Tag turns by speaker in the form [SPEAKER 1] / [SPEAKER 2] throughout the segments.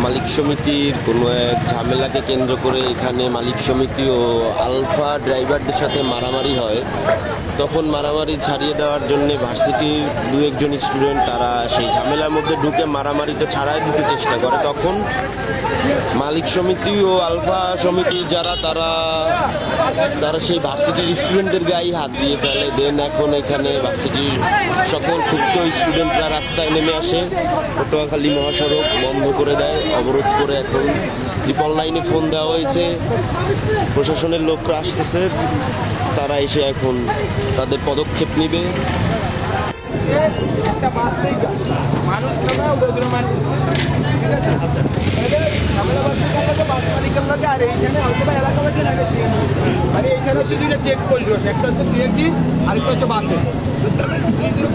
[SPEAKER 1] মালিক সমিতির কোনো এক ঝামেলাকে কেন্দ্র করে এখানে মালিক সমিতি ও আলফা ড্রাইভারদের সাথে মারামারি হয়। তখন মারামারি ছাড়িয়ে দেওয়ার জন্য ভার্সিটির দু একজন স্টুডেন্ট তারা সেই ঝামেলার মধ্যে ঢুকে মারামারিটা ছাড়াই দিতে চেষ্টা করে। তখন মালিক সমিতি ও আলফা সমিতির যারা তারা সেই ভার্সিটির স্টুডেন্টদের গায়ে হাত দিয়ে ফেলে। দেন এখন এখানে ভার্সিটির সকল ক্ষুব্ধ স্টুডেন্টরা রাস্তায় নেমে আসে, পটুয়াখালী মহাসড়ক বন্ধ করে দেয়, অবরোধ করে। এখন ট্রিপল লাইনে ফোন দেওয়া হয়েছে, প্রশাসনের লোকরা আসতেছে, তারা এসে এখন তাদের পদক্ষেপ নেবে।
[SPEAKER 2] মানে এইখানে হচ্ছে দুইটা চেক পোস্ট রয়েছে, একটা হচ্ছে সিএনজি আর একটা হচ্ছে বাসে।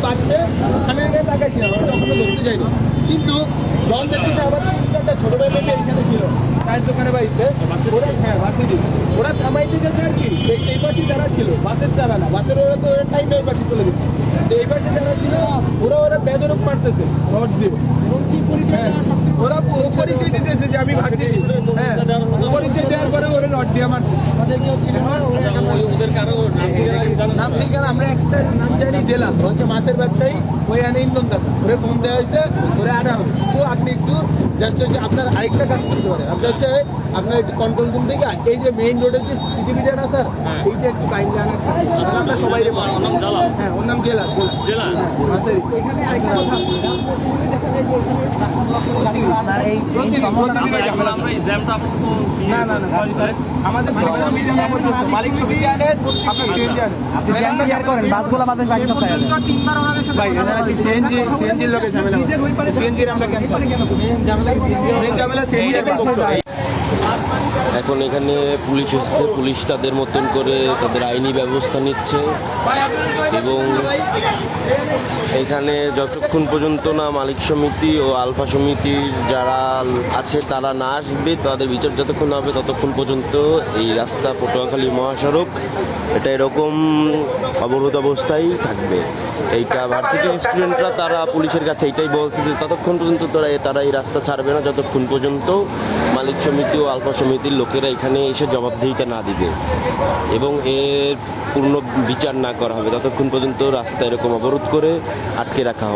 [SPEAKER 2] বাচ্চা ওখানে লাগাইছিলাম, ওখানে ধরতে যাইনি, কিন্তু জল দেখতে আবার একটা ছোট বেলা এইখানে ছিল, চায়ের দোকানে বাইছে ওরা, হ্যাঁ বাসে ওরা থামাইতে গেছে আর কি। এই পাশে যারা ছিল, বাসের যারা না, বাসের ওরা তো টাইমে এই পাশে চলে গেছে, তো এই পাশে যারা ছিল ওরা বেদরক মারতেছে রড দিয়ে। ওরা পরিচয় দিতেছে যে আমি ভাগছি, হ্যাঁ পরিচয় দেওয়ার পরে ওরা রড দিয়ে মারছে। আমাদের কেউ ছিল না, ওদের কারো নাম ঠিকানা আমরা একটা নাম জানি জেলা, হচ্ছে মাছের ব্যবসায়ী, ওই আনে ইন্ধন দাতা, ওরে ফোন দেওয়া হয়েছে, ওরা আনা হবে। তো আপনি একটু জাস্ট হচ্ছে আপনার আরেকটা কাজ করতে পারেন, আপনি হচ্ছে আপনার কন্ট্রোল রুম থেকে এই যে মেইন রোডের যে সিসিটিভি না স্যার, এইটা একটু কাইন্ডলি আনার, আমরা সবাই হ্যাঁ ওর নাম জেলা জেলা মাছের। এখানে আরেকটা কথা আছে, না না না আমাদের মালিক সমিতি আনে, আপনার সিএনজি আনে, বাসগুলো আমাদের সিএনজির লোকের ঝামেলা, সিএনজির আমরা ঝামেলা সিএনজি।
[SPEAKER 1] এখন এখানে পুলিশ এসেছে, পুলিশ তাদের মতন করে তাদের আইনি ব্যবস্থা নিচ্ছে। এবং এখানে যতক্ষণ পর্যন্ত না মালিক সমিতি ও আলফা সমিতির যারা আছে তারা না আসবে, তাদের বিচার যতক্ষণ হবে ততক্ষণ পর্যন্ত এই রাস্তা পটুয়াখালী মহাসড়ক এটা এরকম অবরোধ অবস্থায় থাকবে। এইটা ভার্সিটির স্টুডেন্টরা তারা পুলিশের কাছে এইটাই বলছে যে ততক্ষণ পর্যন্ত তারা এই রাস্তা ছাড়বে না যতক্ষণ পর্যন্ত মালিক সমিতি ও আলফা সমিতির লোকেরা এখানে এসে জবাবদিহিতা না দিবে এবং এর পূর্ণ বিচার না করা হবে, ততক্ষণ পর্যন্ত রাস্তা এরকম অবরোধ করে আটকে রাখা হবে।